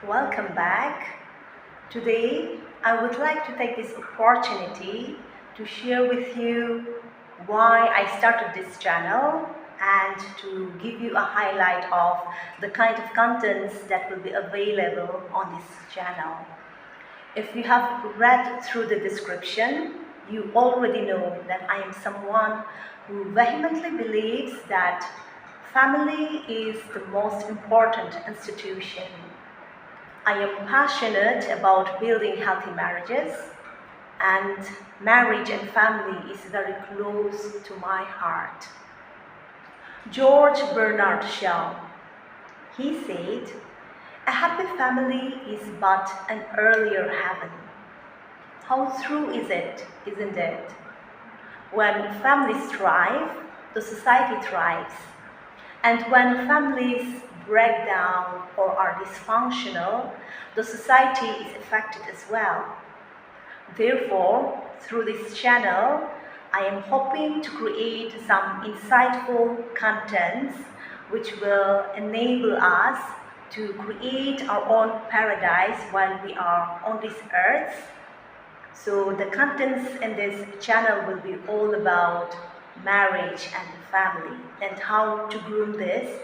Welcome back. Today, I would like to take this opportunity to share with you why I started this channel and to give you a highlight of the kind of contents that will be available on this channel. If you have read through the description, you already know that I am someone who vehemently believes that family is the most important institution. I am passionate about building healthy marriages, and marriage and family is very close to my heart. George Bernard Shaw, he said, "A happy family is but an earlier heaven." How true is it, isn't it? When families thrive, the society thrives. And when families break down or are dysfunctional, the society is affected as well. Therefore, through this channel, I am hoping to create some insightful contents which will enable us to create our own paradise while we are on this earth. So the contents in this channel will be all about marriage and family and how to groom this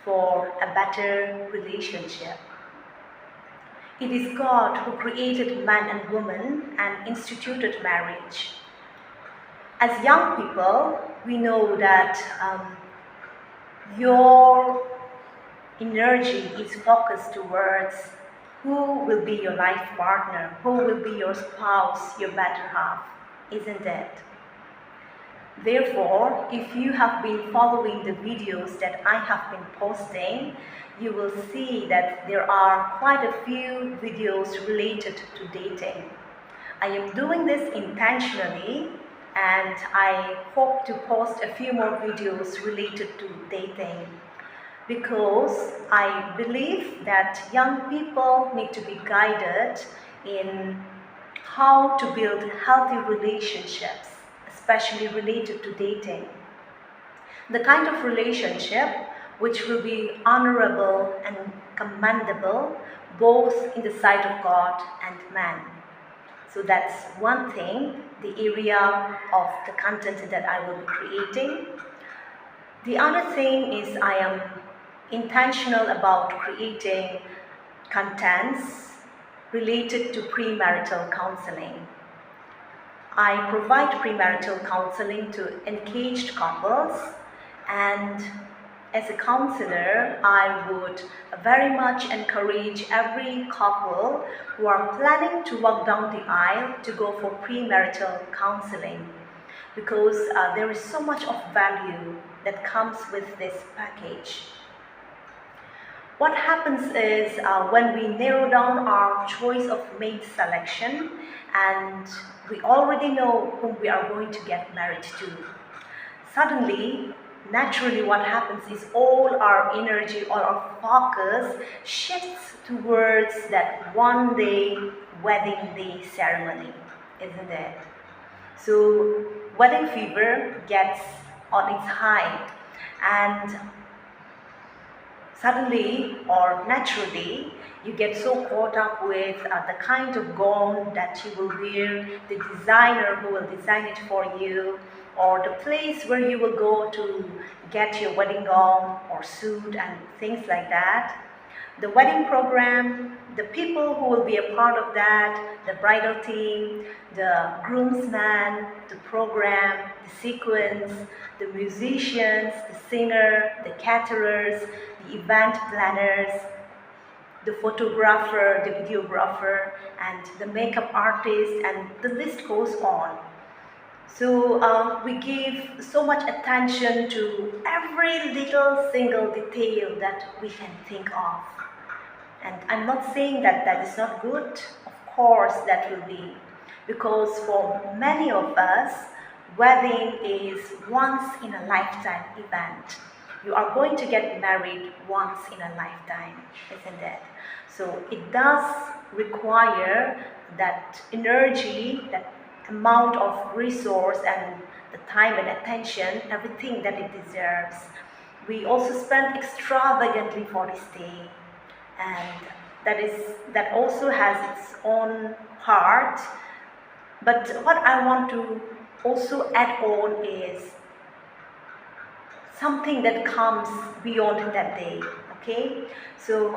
for a better relationship. It is God who created man and woman and instituted marriage. As young people, we know that your energy is focused towards who will be your life partner, who will be your spouse, your better half, isn't it? Therefore, if you have been following the videos that I have been posting, you will see that there are quite a few videos related to dating. I am doing this intentionally, and I hope to post a few more videos related to dating, because I believe that young people need to be guided in how to build healthy relationships, especially related to dating. The kind of relationship which will be honorable and commendable both in the sight of God and man. So that's one thing, the area of the content that I will be creating. The other thing is I am intentional about creating contents related to premarital counseling. I provide premarital counseling to engaged couples, and as a counselor, I would very much encourage every couple who are planning to walk down the aisle to go for premarital counseling, because there is so much of value that comes with this package. What happens is when we narrow down our choice of mate selection and we already know whom we are going to get married to, suddenly, naturally what happens is all our energy, all our focus shifts towards that one day wedding day ceremony, isn't it? So wedding fever gets on its high, and suddenly or naturally you get so caught up with the kind of gown that you will wear, the designer who will design it for you, or the place where you will go to get your wedding gown or suit and things like that. The wedding program, the people who will be a part of that, the bridal team, the groomsman, the program, the sequence, the musicians, the singer, the caterers, the event planners, the photographer, the videographer, and the makeup artist, and the list goes on. So we give so much attention to every little single detail that we can think of. And I'm not saying that that is not good. Of course that will be. Because for many of us, wedding is once in a lifetime event. You are going to get married once in a lifetime, isn't it? So it does require that energy, that amount of resource and the time and attention, everything that it deserves. We also spend extravagantly for this day. And that also has its own part. But what I want to also add on is something that comes beyond that day. Okay, so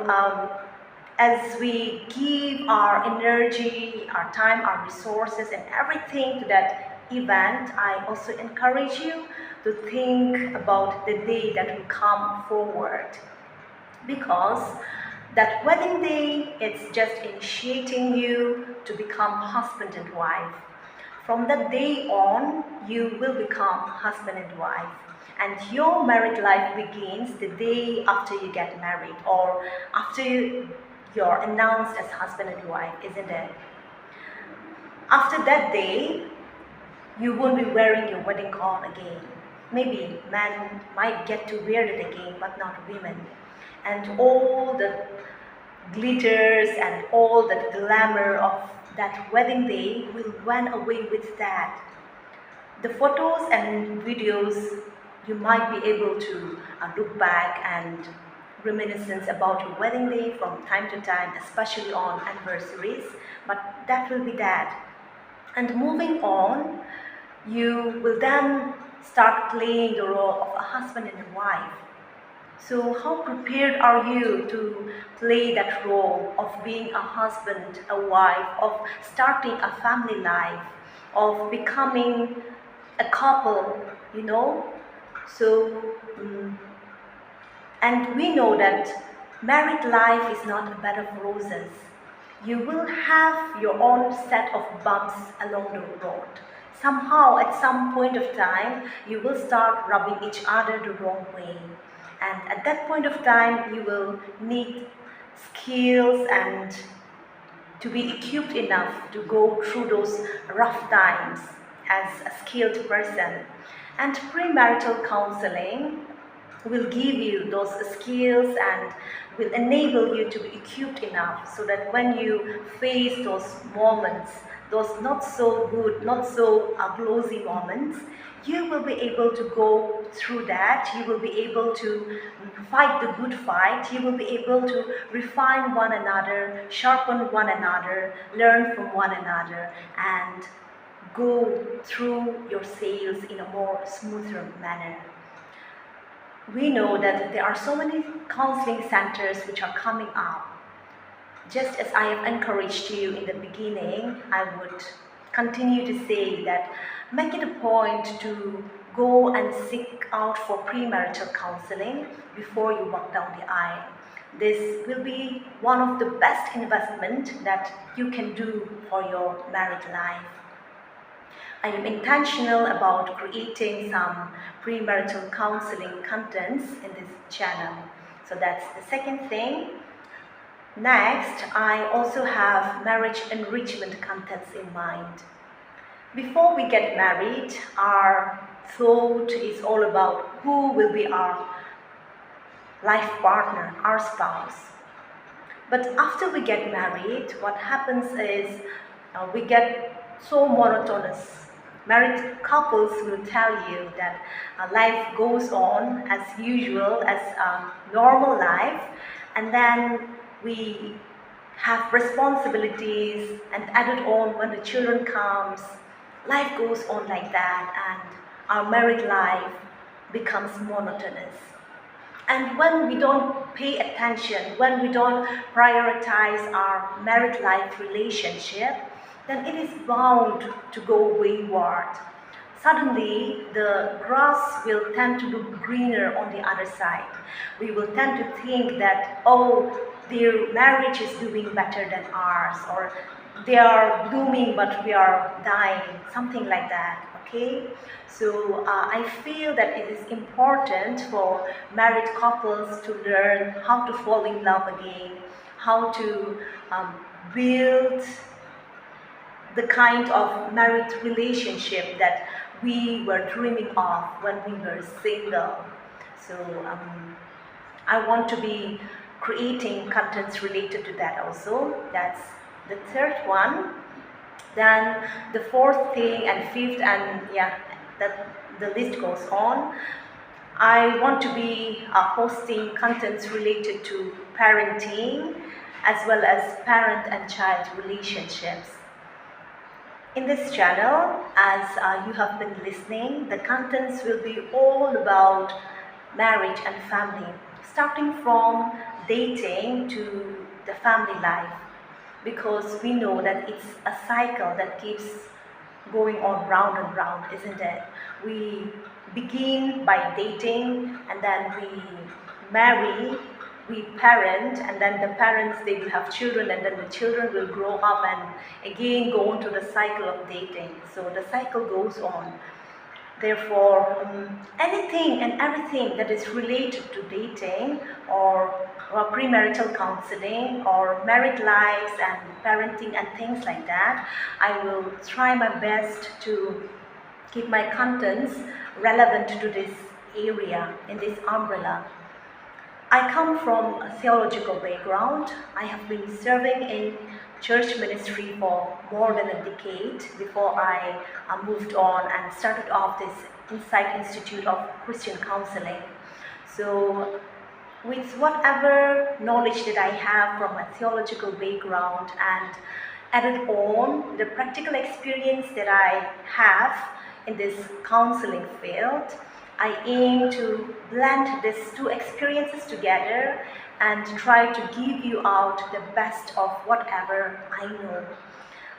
as we give our energy, our time, our resources, and everything to that event, I also encourage you to think about the day that will come forward, because that wedding day, it's just initiating you to become husband and wife. From that day on, you will become husband and wife. And your married life begins the day after you get married, or after you're announced as husband and wife, isn't it? After that day, you won't be wearing your wedding gown again. Maybe men might get to wear it again, but not women. And all the glitters and all the glamour of that wedding day will run away with that. The photos and videos, you might be able to look back and reminiscence about your wedding day from time to time, especially on anniversaries, but that will be that. And moving on, you will then start playing the role of a husband and a wife. So how prepared are you to play that role of being a husband, a wife, of starting a family life, of becoming a couple, you know? So, and we know that married life is not a bed of roses. You will have your own set of bumps along the road. Somehow, at some point of time, you will start rubbing each other the wrong way. And at that point of time, you will need skills and to be equipped enough to go through those rough times as a skilled person. And premarital counseling will give you those skills and will enable you to be equipped enough so that when you face those moments, those not so good, not so glossy moments, you will be able to go through that. You will be able to fight the good fight. You will be able to refine one another, sharpen one another, learn from one another, and go through your sales in a more smoother manner. We know that there are so many counseling centers which are coming up. Just as I have encouraged you in the beginning, I would continue to say that make it a point to go and seek out for premarital counseling before you walk down the aisle. This will be one of the best investments that you can do for your married life. I am intentional about creating some premarital counseling contents in this channel. So that's the second thing. Next, I also have marriage enrichment contents in mind. Before we get married, our thought is all about who will be our life partner, our spouse. But after we get married, what happens is we get so monotonous. Married couples will tell you that life goes on as usual, as a normal life, and then we have responsibilities, and added on when the children comes, life goes on like that, and our married life becomes monotonous. And when we don't pay attention, when we don't prioritize our married life relationship, then it is bound to go wayward. Suddenly, the grass will tend to look greener on the other side. We will tend to think that, oh, their marriage is doing better than ours, or they are blooming but we are dying, something like that, okay? So I feel that it is important for married couples to learn how to fall in love again, how to build the kind of married relationship that we were dreaming of when we were single. So I want to be creating contents related to that also. That's the third one. Then the fourth thing and fifth, and yeah, that the list goes on. I want to be posting contents related to parenting, as well as parent and child relationships. In this channel, as you have been listening, the contents will be all about marriage and family, starting from dating to the family life, because we know that it's a cycle that keeps going on round and round, isn't it? We begin by dating, and then we marry, we parent, and then the parents, they will have children, and then the children will grow up and again go into the cycle of dating. So the cycle goes on. Therefore, anything and everything that is related to dating or premarital counseling or married lives and parenting and things like that, I will try my best to keep my contents relevant to this area, in this umbrella. I come from a theological background. I have been serving in church ministry for more than a decade before I moved on and started off this Insight Institute of Christian Counseling. So with whatever knowledge that I have from a theological background and added on the practical experience that I have in this counseling field, I aim to blend these two experiences together and try to give you out the best of whatever I know.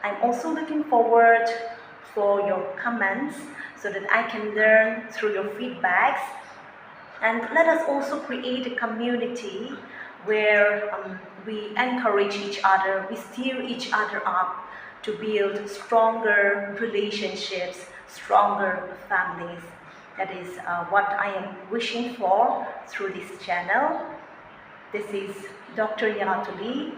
I'm also looking forward for your comments so that I can learn through your feedbacks. And let us also create a community where we encourage each other, we steer each other up to build stronger relationships, stronger families. That is what I am wishing for through this channel. This is Dr. Yatuli,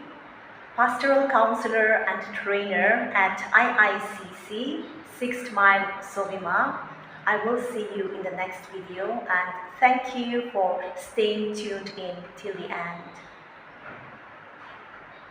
pastoral counselor and trainer at IICC, 6th Mile, Sovima. I will see you in the next video, and thank you for staying tuned in till the end.